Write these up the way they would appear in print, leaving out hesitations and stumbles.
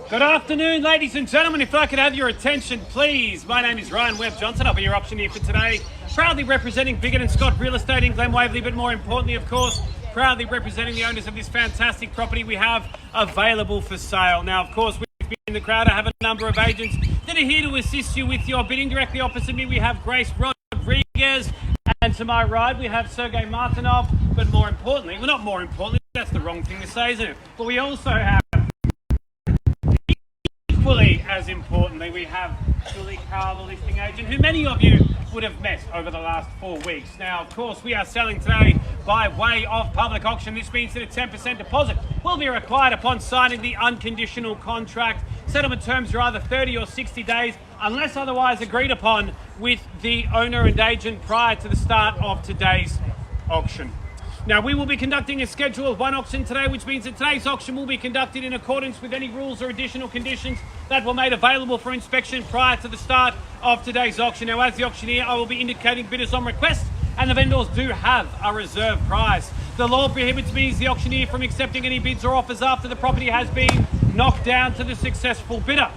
Good afternoon, ladies and gentlemen. If I could have your attention, please. My name is Ryan Webb-Johnson. I'll be your auctioneer for today. Proudly representing Biggin and Scott Real Estate in Glen, Waverley, but more importantly, of course, proudly representing the owners of this fantastic property we have available for sale. Now, of course, with me in the crowd, I have a number of agents that are here to assist you with your bidding. Directly opposite me, we have Grace Rodriguez, and to my right, we have Sergey Martinov. But more importantly, well, not more importantly, that's the wrong thing to say, isn't it? But we also have, equally as importantly, we have Karl, the listing agent, who many of you would have met over the last 4 weeks. Now, of course, we are selling today by way of public auction. This means that a 10% deposit will be required upon signing the unconditional contract. Settlement terms are either 30 or 60 days, unless otherwise agreed upon with the owner and agent prior to the start of today's auction. Now, we will be conducting a schedule of one auction today, which means that today's auction will be conducted in accordance with any rules or additional conditions that were made available for inspection prior to the start of today's auction. Now, as the auctioneer, I will be indicating bidders on request, and the vendors do have a reserve price. The law prohibits me as the auctioneer from accepting any bids or offers after the property has been knocked down to the successful bidder.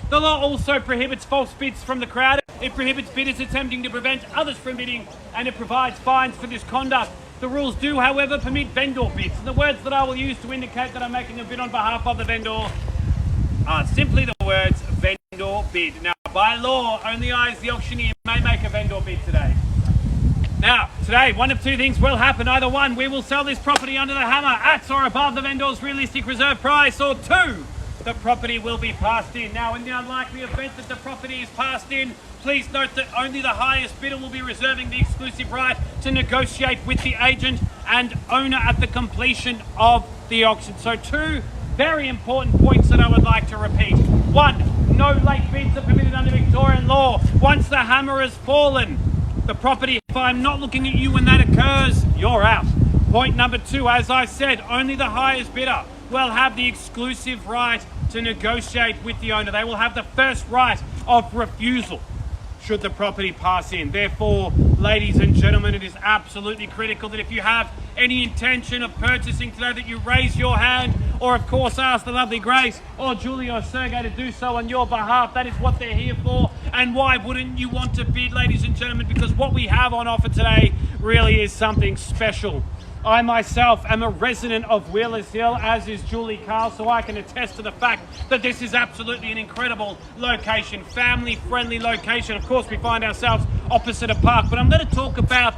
The law also prohibits false bids from the crowd. It prohibits bidders attempting to prevent others from bidding, and it provides fines for this conduct. The rules do, however, permit vendor bids. And the words that I will use to indicate that I'm making a bid on behalf of the vendor are simply the words vendor bid. Now, by law, only I as the auctioneer may make a vendor bid today. Now, today, one of two things will happen. Either one, we will sell this property under the hammer at or above the vendor's realistic reserve price, or two, the property will be passed in. Now, in the unlikely event that the property is passed in, please note that only the highest bidder will be reserving the exclusive right to negotiate with the agent and owner at the completion of the auction. So two very important points that I would like to repeat. One, no late bids are permitted under Victorian law. Once the hammer has fallen, the property, if I'm not looking at you when that occurs, you're out. Point number two, as I said, only the highest bidder will have the exclusive right to negotiate with the owner. They will have the first right of refusal should the property pass in. Therefore, ladies and gentlemen, it is absolutely critical that if you have any intention of purchasing today, that you raise your hand, or of course ask the lovely Grace or Julie or Sergey to do so on your behalf. That is what they're here for. And why wouldn't you want to bid, ladies and gentlemen? Because what we have on offer today really is something special. I myself am a resident of Wheelers Hill, as is Julie Karl, so I can attest to the fact that this is absolutely an incredible location, family-friendly location. Of course, we find ourselves opposite a park, but I'm going to talk about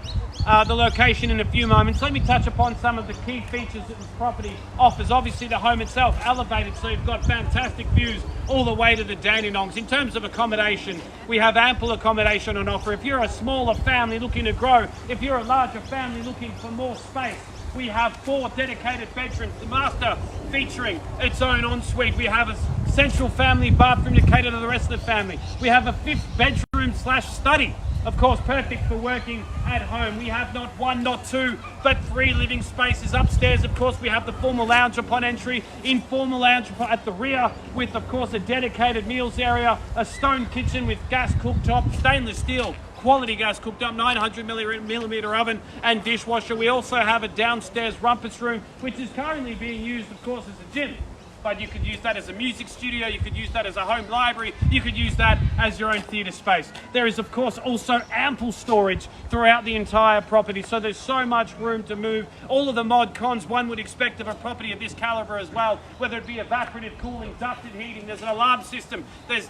the location in a few moments. Let me touch upon some of the key features that this property offers. Obviously, the home itself elevated, so you've got fantastic views all the way to the Dandenongs. In terms of accommodation, we have ample accommodation on offer. If you're a smaller family looking to grow, if you're a larger family looking for more space, we have 4 dedicated bedrooms, the master featuring its own ensuite. We have a central family bathroom to cater to the rest of the family. We have a 5th bedroom / study. Of course, perfect for working at home. We have not 1, not 2, but 3 living spaces upstairs. Of course, we have the formal lounge upon entry, informal lounge at the rear, with, of course, a dedicated meals area, a stone kitchen with gas cooktop, stainless steel, quality gas cooked up, 900 millimeter oven and dishwasher. We also have a downstairs rumpus room, which is currently being used, of course, as a gym. But you could use that as a music studio, you could use that as a home library, you could use that as your own theatre space. There is, of course, also ample storage throughout the entire property, so there's so much room to move. All of the mod cons one would expect of a property of this calibre as well, whether it be evaporative cooling, ducted heating, there's an alarm system, there's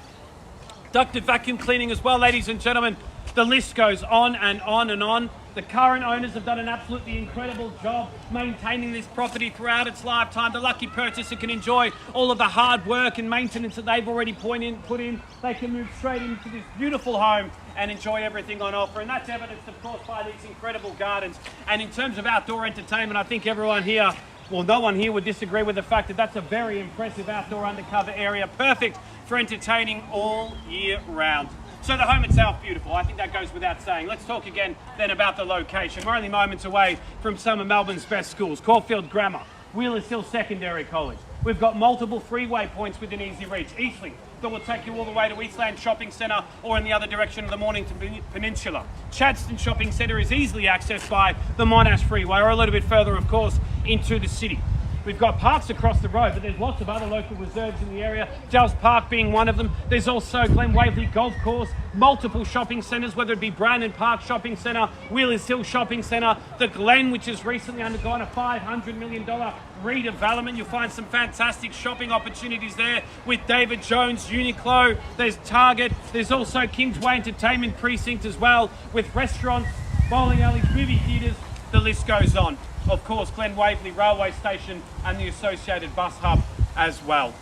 ducted vacuum cleaning as well, ladies and gentlemen. The list goes on and on and on. The current owners have done an absolutely incredible job maintaining this property throughout its lifetime. The lucky purchaser can enjoy all of the hard work and maintenance that they've already put in. They can move straight into this beautiful home and enjoy everything on offer. And that's evidenced, of course, by these incredible gardens. And in terms of outdoor entertainment, I think everyone here, well, no one here would disagree with the fact that that's a very impressive outdoor undercover area, perfect for entertaining all year round. So the home itself, beautiful. I think that goes without saying. Let's talk again then about the location. We're only moments away from some of Melbourne's best schools. Caulfield Grammar, Wheelers Hill Secondary College. We've got multiple freeway points within easy reach. Eastleigh, that will take you all the way to Eastland Shopping Centre or in the other direction of the Mornington Peninsula. Chadstone Shopping Centre is easily accessed by the Monash Freeway or a little bit further, of course, into the city. We've got parks across the road, but there's lots of other local reserves in the area, Giles Park being one of them. There's also Glen Waverley Golf Course, multiple shopping centres, whether it be Brandon Park Shopping Centre, Wheelers Hill Shopping Centre, the Glen, which has recently undergone a $500 million redevelopment. You'll find some fantastic shopping opportunities there with David Jones, Uniqlo, there's Target, there's also Kingsway Entertainment Precinct as well, with restaurants, bowling alleys, movie theatres, the list goes on. Of course, Glen Waverley Railway Station and the associated bus hub as well.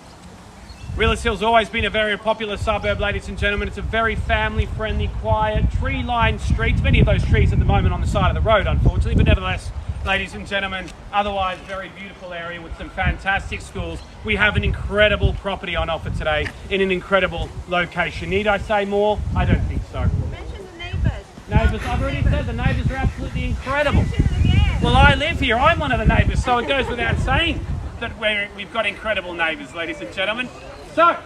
Wheelers Hill's always been a very popular suburb, ladies and gentlemen. It's a very family-friendly, quiet, tree-lined street. Many of those trees at the moment on the side of the road, unfortunately, but nevertheless, ladies and gentlemen, otherwise very beautiful area with some fantastic schools. We have an incredible property on offer today in an incredible location. Need I say more? I don't think so. Mention the neighbours. Neighbours, I've already said the neighbours are absolutely incredible. Well, I live here. I'm one of the neighbours, so it goes without saying that we've got incredible neighbours, ladies and gentlemen. So,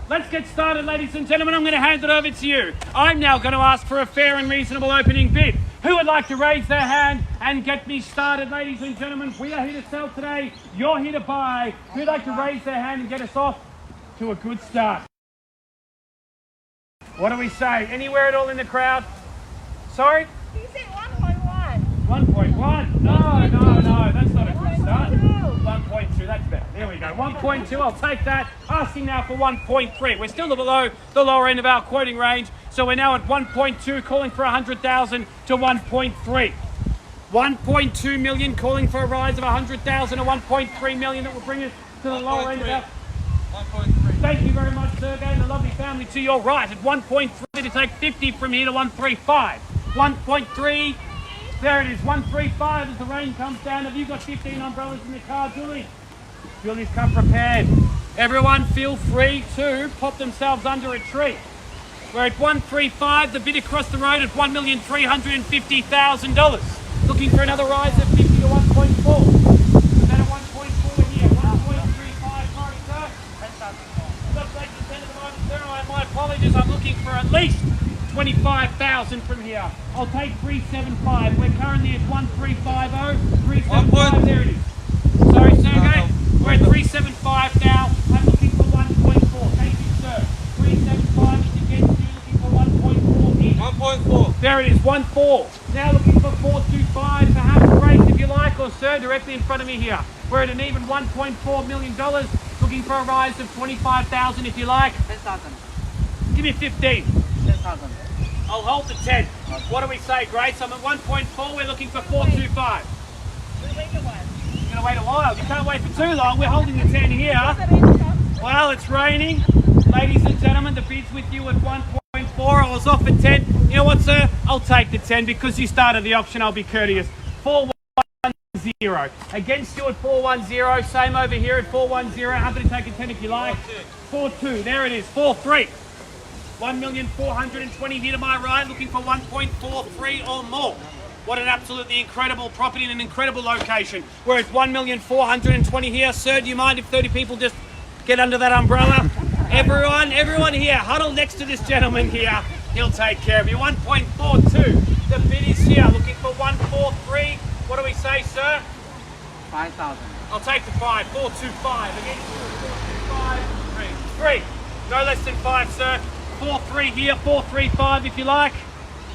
let's get started, ladies and gentlemen. I'm going to hand it over to you. I'm now going to ask for a fair and reasonable opening bid. Who would like to raise their hand and get me started, ladies and gentlemen? We are here to sell today. You're here to buy. Who'd like to raise their hand and get us off to a good start? What do we say? Anywhere at all in the crowd? Sorry? You said 1.1. 1.1? No, that's not a good start. 1.2, that's better. There we go. 1.2, I'll take that. Asking now for 1.3. We're still below the lower end of our quoting range, so we're now at 1.2, calling for 100,000 to 1.3. 1.2 million, calling for a rise of 100,000 to 1.3 million. That will bring us to the lower end of our... 1.3. Thank you very much, Sergey, and the lovely family to your right. At 1.3 to take 50 from here to 135. 1.3, there it is, 135 as the rain comes down. Have you got 15 umbrellas in the car, Julie? Julie's come prepared. Everyone feel free to pop themselves under a tree. We're at 135, the bid across the road at $1,350,000. Looking for another rise of 50 to 1.4. Then at 1.4 here, 1.35, sorry sir. Not taking 10 at the moment, sir. My apologies, I'm looking for at least 25,000 from here. I'll take 375. We're currently at 1350. 375, there it is. Sorry, Sergey. We're at 375 now. I'm looking for 1.4. Thank you, sir. 375 is against you. Looking for 1.4 here. 1.4. There it is, 1.4. Now looking for 425. Perhaps raise if you like, or sir, directly in front of me here. We're at an even $1.4 million. Looking for a rise of 25,000 if you like. 10,000. Give me 15. 10,000. I'll hold the 10. What do we say, Grace? I'm at 1.4. We're looking for 425. We'll wait a while. You're going to wait a while. You can't wait for too long. We're holding the 10 here. Well, it's raining. Ladies and gentlemen, the bid's with you at 1.4. I was off at 10. You know what, sir? I'll take the 10 because you started the auction. I'll be courteous. 410. Against you at 410. Same over here at 410. Happy to take a 10 if you like. 4.2. There it is. 4.3. 1,420,000 here to my right, looking for 1.43 or more. What an absolutely incredible property in an incredible location. We're at 1,420,000 here. Sir, do you mind if 30 people just get under that umbrella? Everyone here, huddle next to this gentleman here. He'll take care of you. 1.42. The bid is here, looking for 1.43. What do we say, sir? 5,000. I'll take the 5. 425. Against 425. 3. No less than 5, sir. 4.3 here, 4.35 if you like.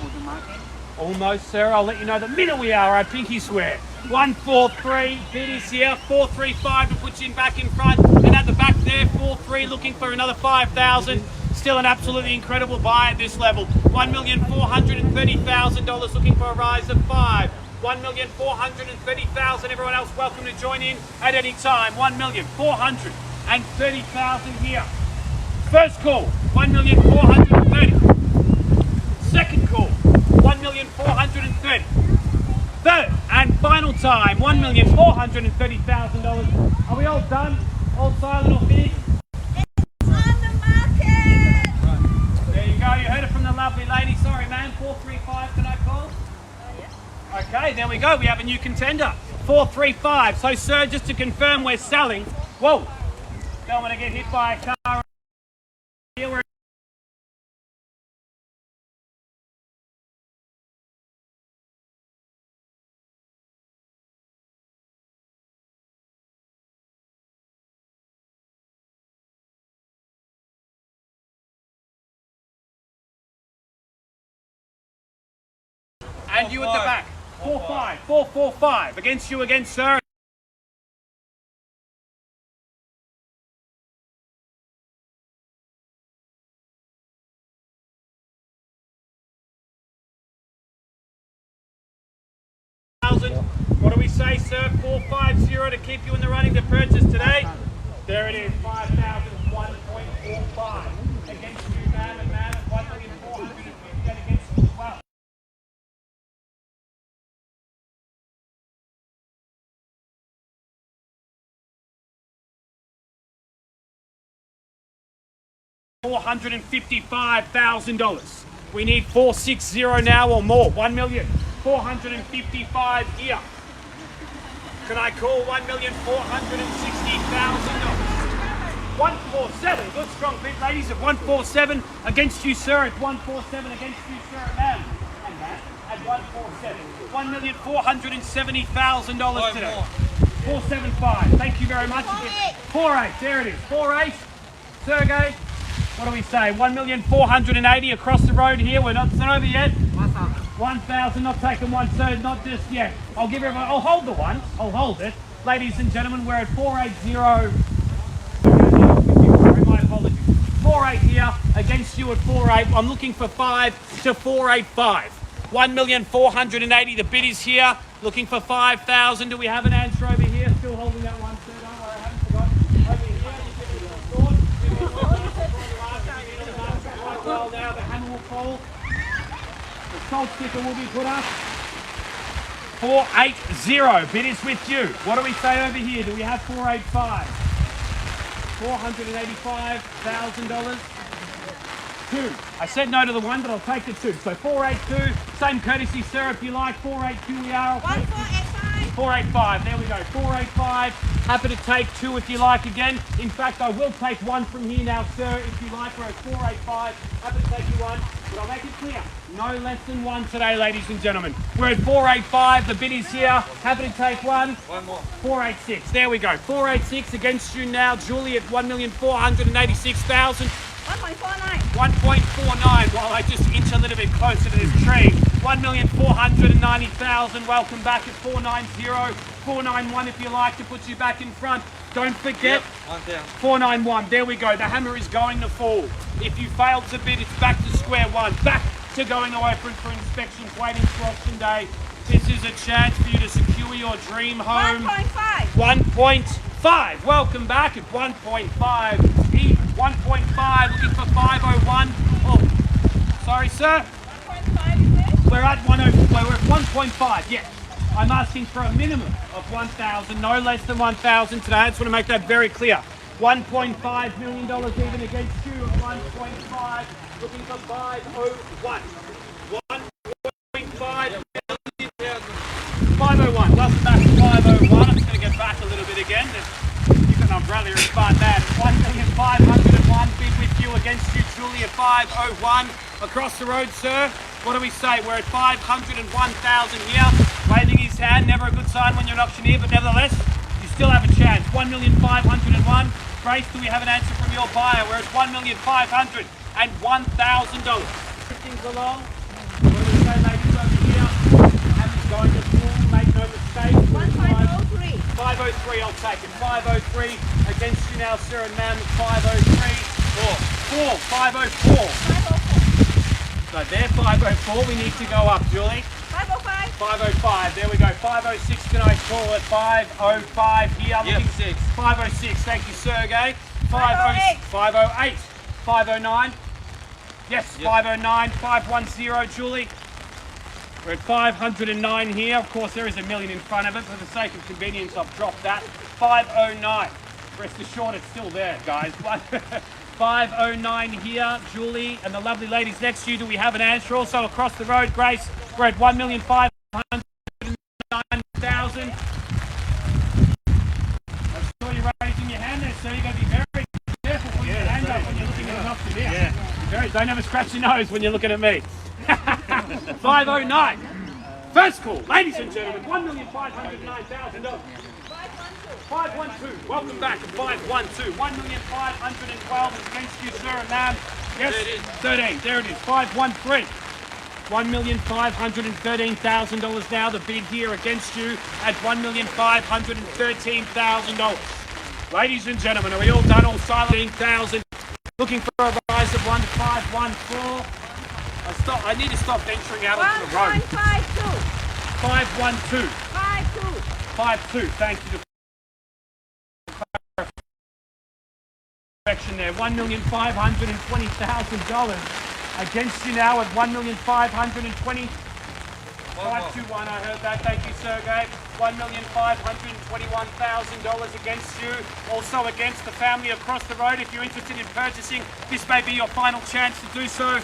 Open market. Almost, sir. I'll let you know the minute we are. I pinky swear. 1.43 bid is here. 4.35 to put you back in front, and at the back there, 4.3 looking for another 5,000. Still an absolutely incredible buy at this level. $1,430,000 looking for a rise of 5. 1,430,000. Everyone else welcome to join in at any time. 1,430,000 here. First call, 1,430,000. Second call, 1,430,000. Third and final time, $1,430,000. Are we all done? All silent or finished? It's on the market. There you go. You heard it from the lovely lady. Sorry, man. 435. Can I call? Yeah. Okay, there we go. We have a new contender. 435. So, sir, just to confirm, we're selling. Whoa! Don't want to get hit by a car. Here we're And you at the back. 4-5. 4-4-5. Against you again, sir. What do we say, sir? 450 to keep you in the running to purchase today. There it is, 5,001.45 against you, man, and man, at 1,450 and against you as well. $455,000. We need 460 now or more. 1,455,000 here. Can I call $1,460,000? 147. Good strong bid, ladies, at 147 against you, sir. At 147 against you, sir, man. And man at 147. $1,470,000 today. 475. Thank you very much. 48. There it is. 48. Sergey. What do we say? 1,480,000 across the road here. We're not over yet. 1,000. Not taking one, sir. Not just yet. I'll give everyone. I'll hold the one. I'll hold it. Ladies and gentlemen, we're at 480. My apologies. 48 here against you at 48. I'm looking for 5 to 485. 1,480,000. The bid is here. Looking for 5,000. Do we have an answer over here? Still holding that one, sir. Don't worry, I haven't forgotten. Over here, you give me a thought. Well, now the hammer will fall. The salt sticker will be put up. 480. Bid is with you. What do we say over here? Do we have 485? $485,000. 2. I said no to the one, but I'll take the 2. So 482. Same courtesy, sir, if you like. 482 we are. 1485. 485. There we go. 485. Happy to take 2 if you like again. In fact, I will take 1 from here now, sir, if you like. We're at 485. Happy to take you 1. But I'll make it clear. No less than 1 today, ladies and gentlemen. We're at 485. The bid is here. Happy to take 1. One more. 486. There we go. 486 against you now. Julie at 1,486,000. 1.49. 1.49 while I just inch a little bit closer to this tree. 1,490,000. Welcome back at 490. 491 if you like to put you back in front. Don't forget. Yep, 1 down. 491. There we go. The hammer is going to fall. If you fail to bid, it's back to square one. Back to going away for inspections, waiting for auction day. This is a chance for you to secure your dream home. 1.5. 1.5. Welcome back at 1.5. 1.5. Looking for 501. Oh, sorry, sir. 1.5 is it? We're at 1.0. We're at 1.5. Yes. I'm asking for a minimum of 1,000, no less than 1,000 today. I just want to make that very clear. $1.5 million even against you at 1.5. Looking for 501. 1.5 million. 501. Welcome back to 501. I'm just going to get back a little bit again. You've got an umbrella in front there. 1,501. Bid with you against you, Julie, at 501. Across the road, sir. What do we say? We're at 501,000 here. Waving his hand. Never a good sign when you're an auctioneer, but nevertheless, you still have a chance. 1,501,000. Grace, do we have an answer from your buyer? We're at $1,501,000. Things along. What do we say, ladies, over here? Hammond's going to full, make no mistake. 1.03. 503, I'll take it. 503 against you now, sir and ma'am. 503. 504. 504. So there, 504. We need to go up, Julie. 505. 505. There we go. 506. Can I call it 505 here? Yep, 6. 506. Thank you, Sergey. 508. 508. 509. Yes, Yep. 509. 510, Julie. We're at 509 here. Of course, there is a million in front of it. For the sake of convenience, I've dropped that. 509. Rest assured, it's still there, guys. 509 here, Julie, and the lovely ladies next to you. Do we have an answer? Also across the road, Grace, we're at 1,509,000. I'm sure you're raising your hand there, so you've got to be very careful putting your hand up when you're looking at an auctioneer. Yeah. Don't ever scratch your nose when you're looking at me. 509. First call, ladies and gentlemen, $1,509,000. 512. Welcome back at 512. 1,512 is against you, sir and ma'am. Yes, 13. There it is. 513. $1,513,000 now. The bid here against you at $1,513,000. Ladies and gentlemen, are we all done? All silent? 1,000. Looking for a rise of 1,514. I need to stop venturing out onto the road. 1,552. 512. 52. 52. Thank you. There, $1,520,000 against you now at $1,520,000. 521. I heard that. Thank you, Sergey. $1,521,000 against you. Also against the family across the road. If you're interested in purchasing, this may be your final chance to do so.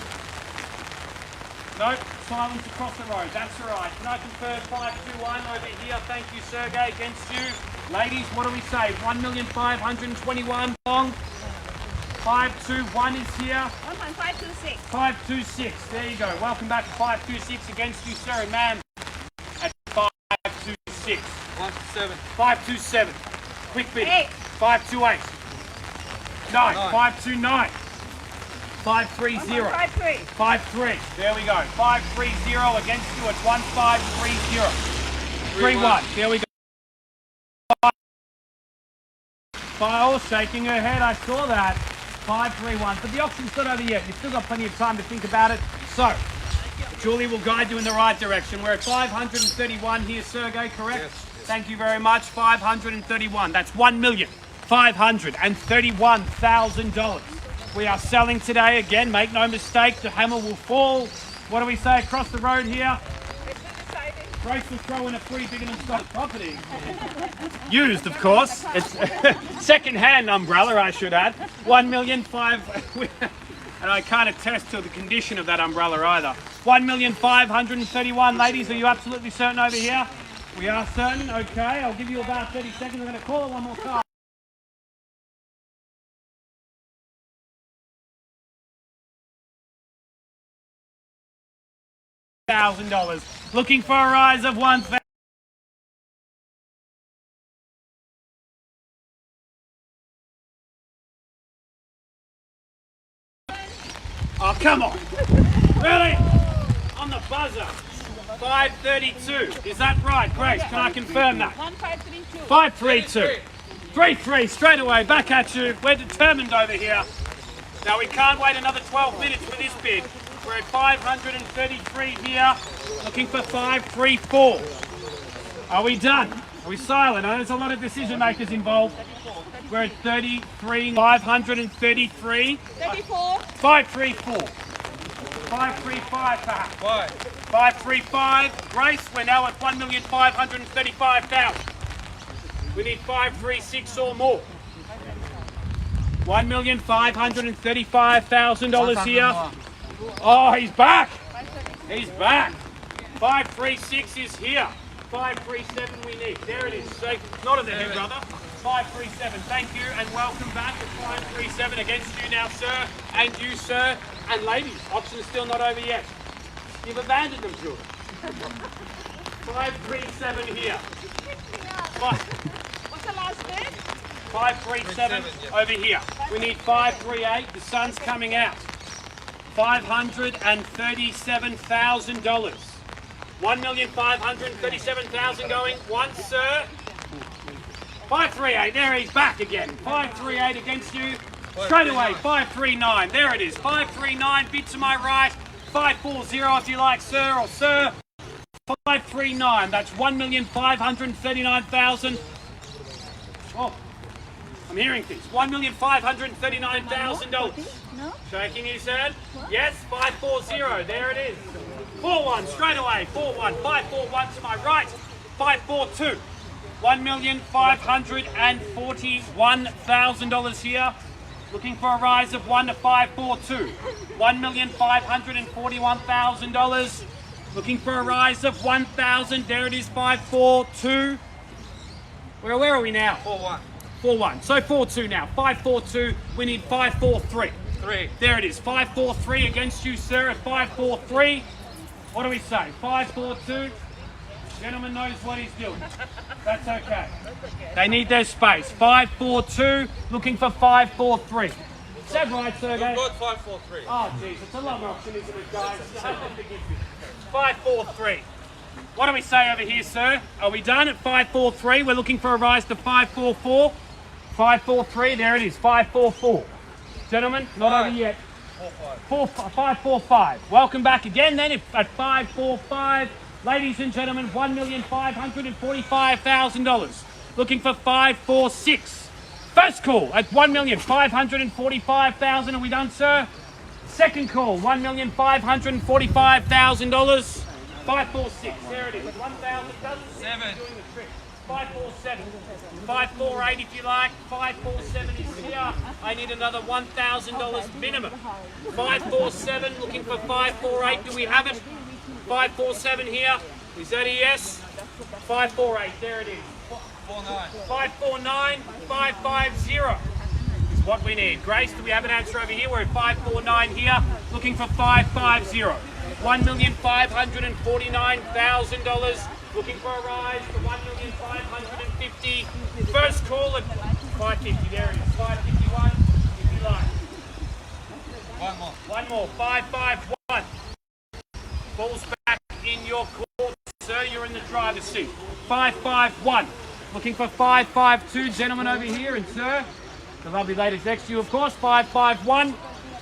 Nope, silence across the road. That's all right. Can I confirm 521 over here? Thank you, Sergey. Against you. Ladies, what do we say? 1,521 long. 521 is here. 1,526. 526. There you go. Welcome back to 526 against you, sir and ma'am. At 526. 127. 527. Quick bid. 8. 528. 9. 529. 530. 1,553. 5-3. There we go. 530 against you at 1,530. 3-1. There we go. File shaking her head. I saw that. 531. But the auction's not over yet. You've still got plenty of time to think about it. So, Julie will guide you in the right direction. We're at 531 here, Sergey, correct? Yes. Thank you very much. 531. That's $1,531,000. We are selling today again. Make no mistake, the hammer will fall. What do we say across the road here? Grace will throw in a free Biggin stock property. Used, of course. It's second-hand umbrella, I should add. $1,500,000. And I can't attest to the condition of that umbrella either. $1,531,000. Ladies, are you absolutely certain over here? We are certain. Okay, I'll give you about 30 seconds. I'm going to call it one more time. $1,000. Looking for a rise of 1,000. Oh, come on. Really? On the buzzer. 532. Is that right, Grace? Can I confirm that? 1,532. 532. 3-3 straight away. Back at you. We're determined over here. Now we can't wait another 12 minutes for this bid. We're at 533 here, looking for 534. Are we done? Are we silent? I know there's a lot of decision makers involved. We're at 33, 533. 34. 534. 535 perhaps. 535. Grace, we're now at 1,535,000. We need 536 or more. $1,535,000 here. Oh, he's back. He's back. 536 is here. 537 we need. There it is. Not in the head, brother. 537. Thank you and welcome back at 537 against you now, sir, and you, sir, and ladies. Auction is still not over yet. You've abandoned them, Jules. 537 here. What's the last bid? 537 over here. We need 538. The sun's coming out. $537,000. $1,537,000 going once, sir. 538. There he's back again. 538 against you. Straight away. 539. There it is. 539. Bid to my right. 540 if you like, sir or sir. 539. That's $1,539,000. Oh, I'm hearing things. $1,539,000. No? Shaking his head. Yes, 540. There it is. 4-1 straight away. 4-1. 541 to my right. 542. $1,541,000 here. Looking for a rise of 1 to 542. $1,541,000. Looking for a rise of 1,000. There it is. 542. Where are we now? 4-1. 4-1. So 4-2 now. 5-4-2. We need 5-4-3. 3. There it is. 5-4-3 against you, sir, at 5-4-3. What do we say? 5-4-2. Gentleman knows what he's doing. That's okay. They need their space. 5-4-2. Looking for 5-4-3. Is that right, Sergey? We've got 5-4-3. Oh, jeez. It's a long auction, isn't it, guys? Forgive me. 543. What do we say over here, sir? Are we done at 543? We're looking for a rise to 544. 543, there it is, 544. Gentlemen, not over yet. 545. Welcome back again then at 545. Ladies and gentlemen, $1,545,000. Looking for 546. First call at $1,545,000. Are we done, sir? Second call, $1,545,000. 546, there it is. 1,000 doesn't seem to be doing the trick. 547, 548 if you like. 547 is here. I need another $1,000 minimum. 547, looking for 548. Do we have it? 547 here. Is that a yes? 548, there it is. 549, 550 is what we need. Grace, do we have an answer over here? We're at 549 here, looking for 550. $1,549,000. Looking for a rise to $1,550,000. First call at 550. There it is. 551 if you like. One more. 551. Ball's back in your court, sir. You're in the driver's seat. 551. Looking for 552. Gentlemen over here, and sir, the lovely ladies next to you, of course. 551.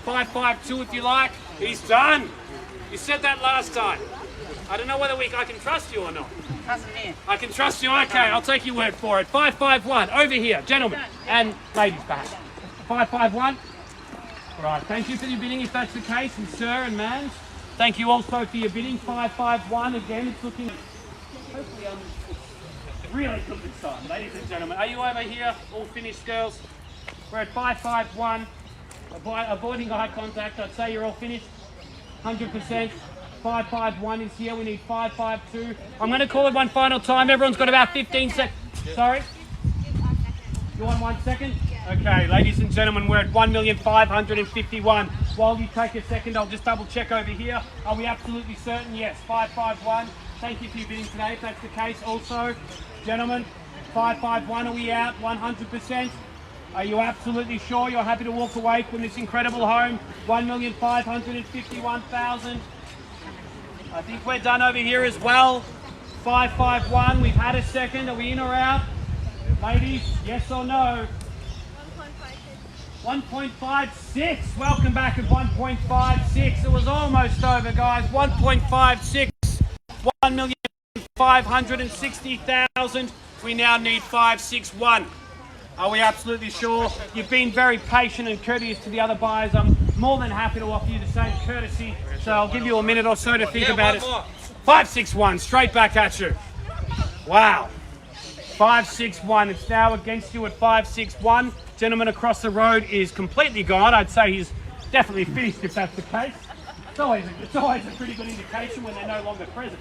552 if you like. He's done. You said that last time. I don't know whether I can trust you or not. Trust me. I can trust you. Okay, I'll take your word for it. 551 over here, gentlemen and ladies back. 551. All right. Thank you for your bidding, if that's the case, and sir and ma'am. Thank you also for your bidding. 551 again. It's looking hopefully really good this time, ladies and gentlemen. Are you over here? All finished, girls. We're at 551. Avoiding eye contact. I'd say you're all finished. 100%. 551 is here. We need 552. I'm going to call it one final time. Everyone's got about 15 seconds. Sorry? You want 1 second? Okay, ladies and gentlemen, we're at 1,551,000. While you take a second, I'll just double check over here. Are we absolutely certain? Yes, 551. Thank you for your bidding today, if that's the case. Also, gentlemen, 551, are we out 100%? Are you absolutely sure you're happy to walk away from this incredible home? 1,551,000. I think we're done over here as well. 551, we've had a second. Are we in or out? Ladies, yes or no? 1.56. Welcome back at 1.56. It was almost over, guys. 1.56. 1,560,000. We now need 561. Are we absolutely sure? You've been very patient and courteous to the other buyers. I'm more than happy to offer you the same courtesy. So I'll give you a minute or so to think about it. 561, straight back at you. Wow. 561, it's now against you at 561. Gentleman across the road is completely gone. I'd say he's definitely finished if that's the case. It's always a pretty good indication when they're no longer present.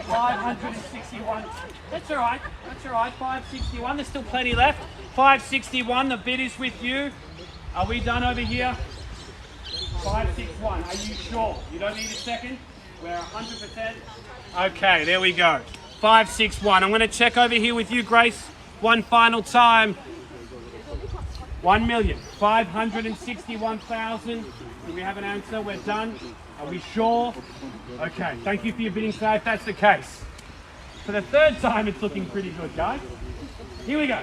561. That's all right. 561. There's still plenty left. 561. The bid is with you. Are we done over here? 561. Are you sure? You don't need a second? We're 100%. Okay, there we go. 561. I'm going to check over here with you, Grace. One final time. 1,561,000. Do we have an answer? We're done. Are we sure? Okay, thank you for your bidding today, if that's the case. For the third time, it's looking pretty good, guys. Here we go.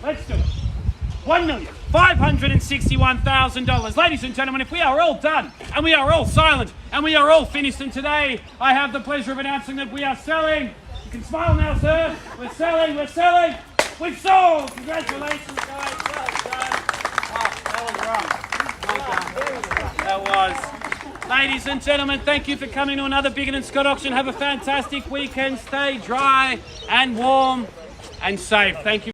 Let's do it. $1,561,000. Ladies and gentlemen, if we are all done, and we are all silent, and we are all finished, and today I have the pleasure of announcing that we are selling. You can smile now, sir. We're selling. We've sold. Congratulations, guys. Well done. Oh, that was right. That was. Ladies and gentlemen, thank you for coming to another Biggin and Scott auction. Have a fantastic weekend. Stay dry and warm and safe. Thank you.